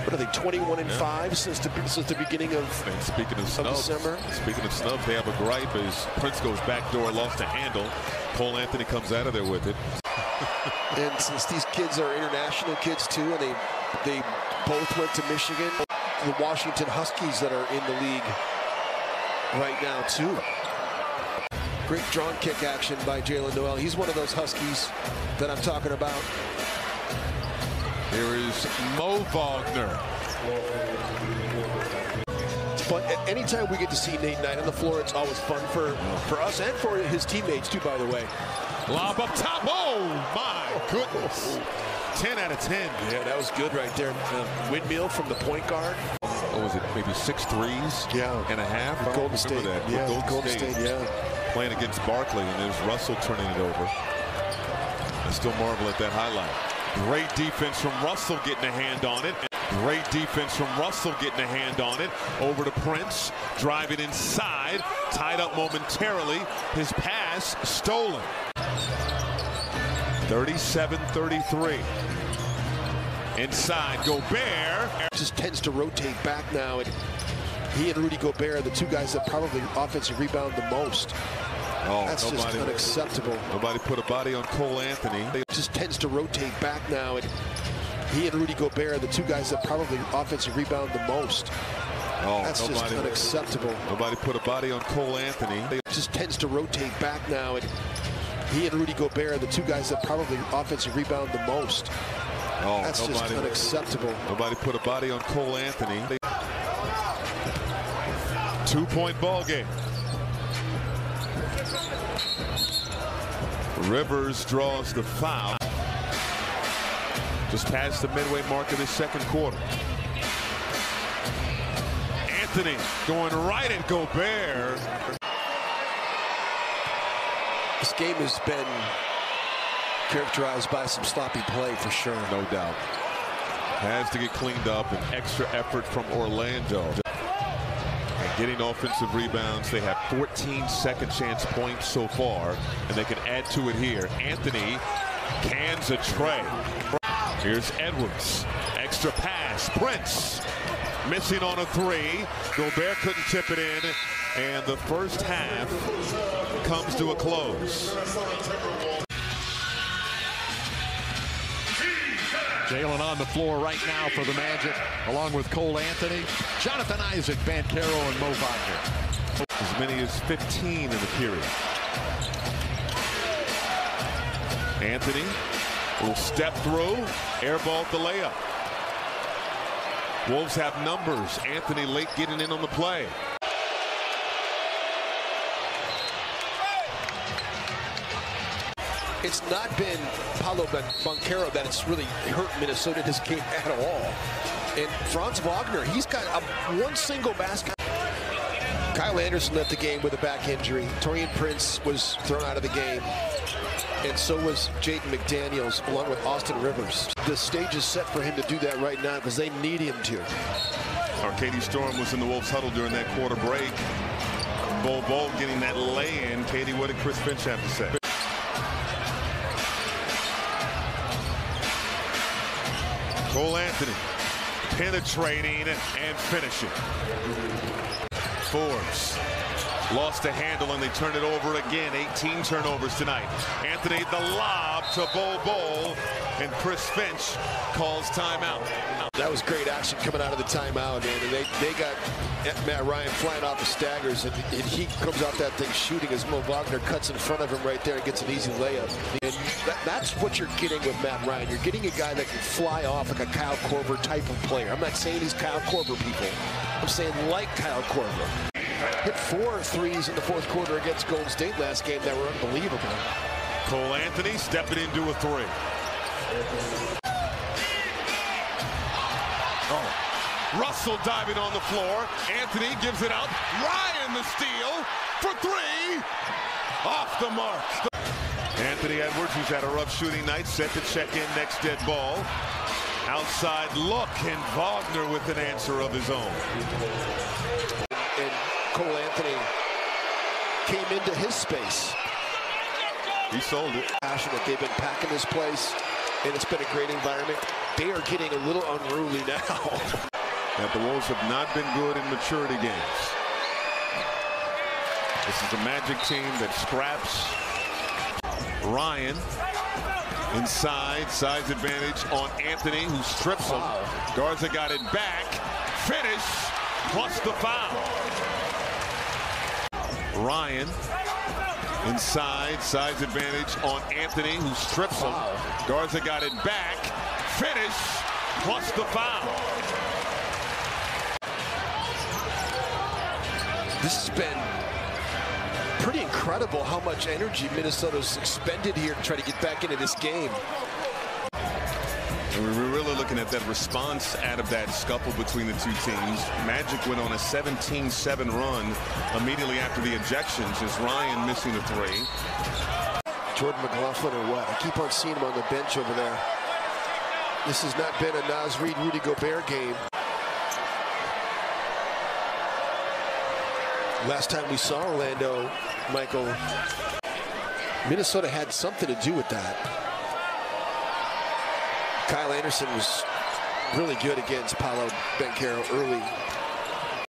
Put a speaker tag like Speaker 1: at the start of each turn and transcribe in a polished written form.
Speaker 1: What are they, 21-5 since the beginning of December?
Speaker 2: Speaking of snubs, they have a gripe as Prince goes backdoor, lost a handle. Cole Anthony comes out of there with it.
Speaker 1: And since these kids are international kids too, and they both went to Michigan, the Washington Huskies that are in the league right now too. Great drawn kick action by Jalen Noel. He's one of those Huskies that I'm talking about.
Speaker 2: Here is Mo Wagner.
Speaker 1: But anytime we get to see Nate Knight on the floor, it's always fun for us and for his teammates too, by the way.
Speaker 2: Lob up top. Oh my goodness. 10 out of 10.
Speaker 1: Yeah, that was good right there. Windmill from the point guard.
Speaker 2: What was it? Maybe 6 threes?
Speaker 1: Yeah.
Speaker 2: And a half?
Speaker 1: Golden State.
Speaker 2: That.
Speaker 1: Yeah,
Speaker 2: Golden State.
Speaker 1: Yeah.
Speaker 2: Playing against Barkley, and there's Russell turning it over. I still marvel at that highlight. Great defense from Russell getting a hand on it. Great defense from Russell getting a hand on it. Over to Prince, driving inside, tied up momentarily. His pass stolen. 37-33. Inside, Gobert.
Speaker 1: Just tends to rotate back now, and he and Rudy Gobert are the two guys that probably offensive rebound the most.
Speaker 2: Oh,
Speaker 1: that's just unacceptable.
Speaker 2: Nobody put a body on Cole Anthony.
Speaker 1: Just tends to rotate back now, and he and Rudy Gobert are the two guys that probably offensive rebound the most.
Speaker 2: Oh,
Speaker 1: that's just unacceptable.
Speaker 2: Nobody put a body on Cole Anthony.
Speaker 1: Just tends to rotate back now, and he and Rudy Gobert are the two guys that probably offensive rebound the most.
Speaker 2: Oh,
Speaker 1: that's just unacceptable.
Speaker 2: Nobody put a body on Cole Anthony. 2-point ball game. Rivers draws the foul. Just past the midway mark of the second quarter. Anthony going right at Gobert.
Speaker 1: This game has been characterized by some sloppy play for sure.
Speaker 2: No doubt. Has to get cleaned up, and extra effort from Orlando. And getting offensive rebounds. They have 14 second chance points so far, and they can add to it here. Anthony cans a tray. Here's Edwards. Extra pass. Prince missing on a three. Gobert couldn't tip it in, and the first half comes to a close.
Speaker 3: Jalen on the floor right now for the Magic, along with Cole Anthony, Jonathan Isaac, Banchero, and Mo Wagner.
Speaker 2: As many as 15 in the period. Anthony will step through, airball the layup. Wolves have numbers. Anthony late getting in on the play.
Speaker 1: It's not been Paolo Banchero that it's really hurt Minnesota this game at all. And Franz Wagner, he's got one single basket. Kyle Anderson left the game with a back injury. Taurean Prince was thrown out of the game. And so was Jaden McDaniels, along with Austin Rivers. The stage is set for him to do that right now because they need him to.
Speaker 2: Katie Storm was in the Wolves huddle during that quarter break. Bol getting that lay-in. Katie, what did Chris Finch have to say? Cole Anthony penetrating and finishing. Forbes lost a handle, and they turn it over again. 18 turnovers tonight. Anthony, the lob to Bol, and Chris Finch calls timeout.
Speaker 1: That was great action coming out of the timeout, man. And they got Matt Ryan flying off the staggers, and he comes off that thing shooting as Mo Wagner cuts in front of him right there and gets an easy layup. And that's what you're getting with Matt Ryan. You're getting a guy that can fly off like a Kyle Korver type of player. I'm not saying he's Kyle Korver, people. I'm saying like Kyle Korver. Hit 4 threes in the fourth quarter against Golden State last game that were unbelievable.
Speaker 2: Cole Anthony stepping into a three. Russell diving on the floor. Anthony gives it out. Ryan the steal for three. Off the mark. Anthony Edwards, who's had a rough shooting night, set to check in next dead ball. Outside look, and Wagner with an answer of his own.
Speaker 1: And Cole Anthony came into his space.
Speaker 2: He sold it.
Speaker 1: Passionate. They've been packing this place, and it's been a great environment. they are getting a little unruly now.
Speaker 2: That the Wolves have not been good in maturity games. This is a Magic team that scraps. Ryan inside, size advantage on Anthony, who strips him. Garza got it back. Finish plus the foul. Ryan inside, size advantage on Anthony, who strips him. Garza got it back. Finish plus the foul.
Speaker 1: This has been pretty incredible how much energy Minnesota's expended here to try to get back into this game.
Speaker 2: And we're really looking at that response out of that scuffle between the two teams. Magic went on a 17-7 run immediately after the ejections as Ryan missing a three.
Speaker 1: Jordan McLaughlin or what? I keep on seeing him on the bench over there. This has not been a Naz Reid, Rudy Gobert game. Last time we saw Orlando, Michael, Minnesota had something to do with that. Kyle Anderson was really good against Paolo Banchero early.